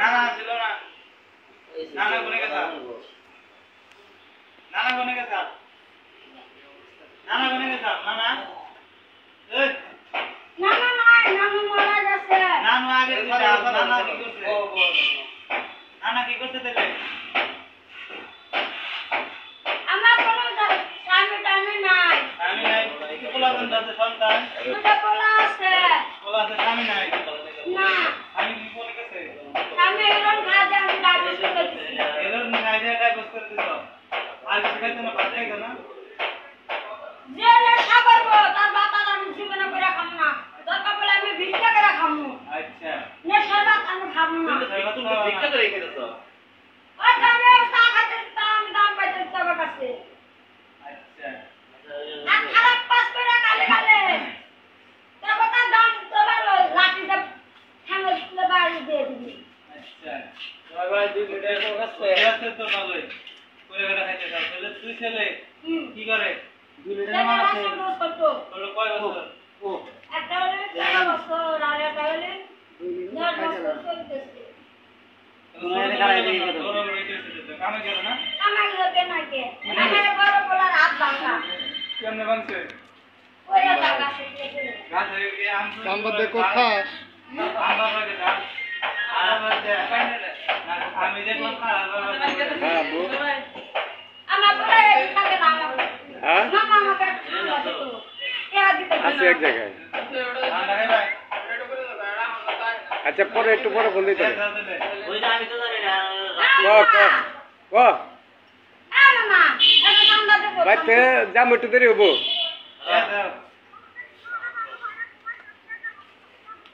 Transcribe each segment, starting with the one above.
নানা ছিল না নানা কোনে গেছে নানা কোনে গেছে নানা কোনে গেছে নানা এই নানা নাই নানা মারা গেছে নানা আগে নানা কি করছে নানা কি করছে তাহলে আমার কোনো স্বামী টামি নাই আমি নাই কি বলাছেন দাদা সন্তান দুটো পোলা আছে বলাছে স্বামী নাই না আমি কি বলে গেছে স্বামী এরকম কাজে আমি ডাক্তার করতেছি এরকম কাজে ডাইভোর্স করে দিছ আর কিছু খাইতে না পাতে না যে নেশা করবো তার বাতার আমি জীবনে করে খাবো না দরকার বলে আমি ভিক্ষা করে খাবো আচ্ছা নেশার ভাত আমি খাবো না তুমি ভিক্ষা করে রেখে দিছ ওই দামে চা খাতে দাম পাইতে তবে কাছে আচ্ছা আর খারাপ পাস করে কালে কালে তবে তার দাম তোলা লাঠিতে ঠাঙ্গা তুলে বাড়ি দিয়ে দিবি আচ্ছা তোমার ভাই দুই মিনিটের কাছে আছে তো ভালোই করে করে খাইতে দাও তাহলে তুই ছেলে কি করে দুই মিনিটের মান আছে তোর কয় বছর ও একটা হলে 4 বছর আর একটা হলে 10 বছর চলতেছে তোমার কাছে দিয়ে দিও তোর রইতেছে কামে গেল না আমার লোকে নাকি আমার বড় বড় রাত ভাঙা কেমনে বানছে ওই জায়গা থেকে গাছে কি আম নাম্বার দে কোথা আবার লাগে গাছ আবার দে আমি দেখলাম হ্যাঁ বো আমার বড় থাকে না হ্যাঁ মামা আমাকে আছে এক জায়গায় ঠান্ডা খাই ভাই আচ্ছা পরে একটু পরে ফোন দিতে ওই যে আমি তো জানি না ও মামা এটা ঠান্ডা দেবো বাইতে যাম একটু দেরি হবো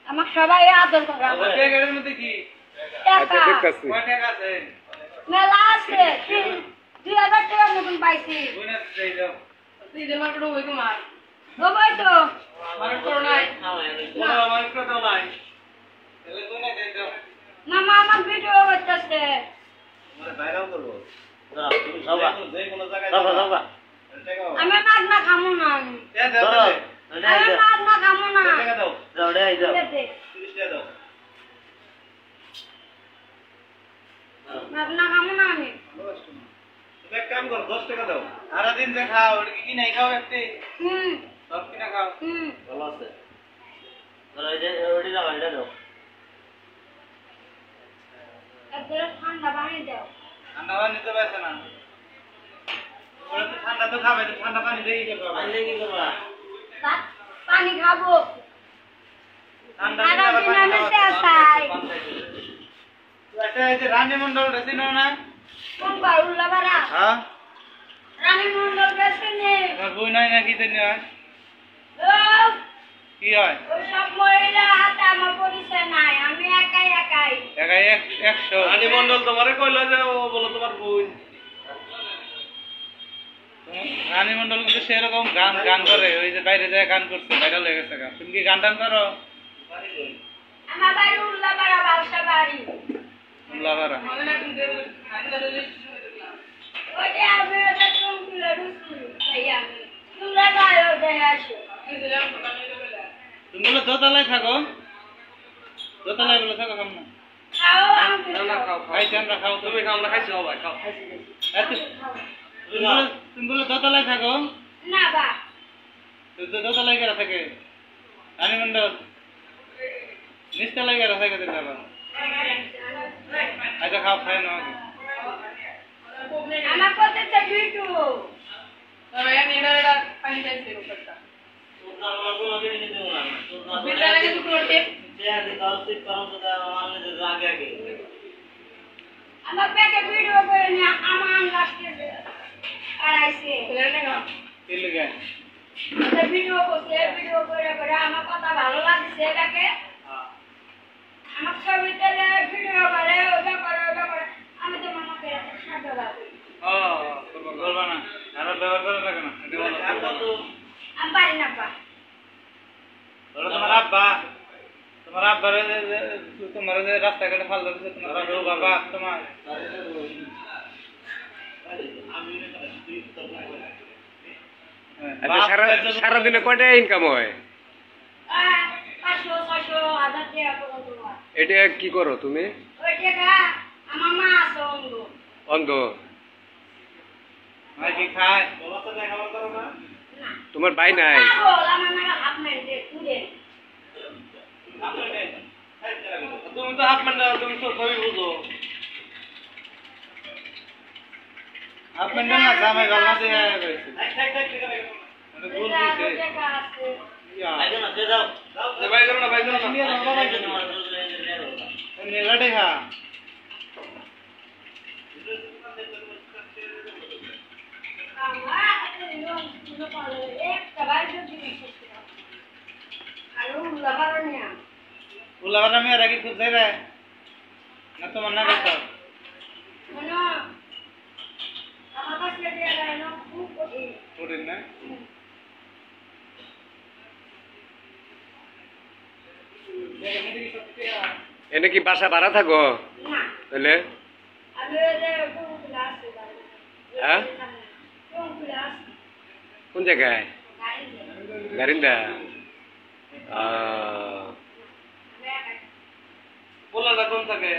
আমার সবাই আদর করে ওই জায়গার মধ্যে কি আচ্ছা দেখতাছি কয় টাকা আছে মেলা আছে 2000 টাকা মতন পাইছি ওই না যাই দাও দিদি মার্কেট ওই তোমার ওই তো মার্কেট করো নাই বলো মার্কেট করো নাই তাহলে কোনে যাই দাও মামা আমার ভিডিও করতেছে মানে বাইরেও করব দাও তুমি যাবা যে কোন জায়গায় যাবা আমি মাছ না খামু না আমি দাও আমি মাছ না খামু না টাকা দাও দাও দেই দাও 30 টাকা দাও মাছ না খামু না আমি এক কাম কর 10 টাকা দাও সারা দিন যে খাও ওটা কি নাই খাও একটে হুম সব কিনা খাও ভালো আছে তাহলে এই যে ওটি দাও এটা দাও একটা ঠান্ডা পানি দাও ঠান্ডা পানি নিতে পারছ না ওরা তো ঠান্ডা তো খাবে তো ঠান্ডা পানি দিয়ে কি করবা পানি দিয়ে কি করবা পানি খাবো ঠান্ডা সারা দিন দিন আমি পানি চাই আচ্ছা এই যে রানী মন্ডল রেসিনো না কোন বাউলা বাড়া হ্যাঁ রানী মন্ডল গেছে নে তোমার বই নাই নাকি তো হয় ও কি হয় ওই সব মহিলা হাতে আমার পরিচয় নাই আমি একাই একাই 100 রানী মন্ডল তোমারে কইলো যে ও বলো তোমার বই রানী মন্ডল কিন্তু সেরকম গান করে ওই যে বাইরে যায় গান করছে ভাইরাল হয়ে গেছে গান তুমি কি গান টান করো আমার বাড়ি উল্লা বাড়া বালসা বাড়ি উল্লাপাড়া ওই যে আমি ওটা চুমকিলে ঢুকছি তাই আমি তুলা গায়ে ওঠে আসো তুমি বলে দোতলায় থাকো দোতলায় বলে থাকো কেমন খাও আমি খাইছি আমরা খাও তুমি খাও আমরা খাইছি ভাই খাও তুমি বলে দোতলায় থাকো না বা দোতলায় গেরা থাকে রানী মন্ডল নিচতলায় গেরা থাকে দিন আবার আচ্ছা খাও খাই না আমার করতেছে বিটু আমার পেটে ভিডিও করে নিয়ে আমার লাস্টে আড়াইছে ভিডিও করছে ভিডিও করে আমার কথা ভালো লাগছে এটাকে আমার ছবি তেলে ভিডিও করে ওটা করে আমি তো মামাকে সাহায্য লাগবে বলবা না আরো ব্যবহার করা লাগে না আমি পারি না পা তোমার আব্বা তোমার রাস্তাঘাটে ফাল দিচ্ছে তোমার বাবা তোমার আচ্ছা সারাদিনে কয়টা ইনকাম হয় 500 600 1000 টাকা পর্যন্ত এটা কি করো তুমি ওইটা টেকা আমার মা আছে অন্ধ অন্ধ আর কি খায় বাবা তো খাবার করো না না তোমার ভাই নাই পাগল আমার না হাত মেরে তুলে তুমি তো হাত মারলে তুমি তো সবই বুঝো হাত মারলে না জামাই গলা দিয়ে গেছে মানে ভুল বুঝছে টেকা আছে ভাই করো না ভাই করো না নেগাটে খা উল্লাবার আমি আর আগে খুব যাই রে না তো মনে করতো কঠিন না এনে কি বাসা ভাড়া থাকো তাহলে হ্যাঁ কোন জায়গায় গারিন্দা বললা কোন থাকে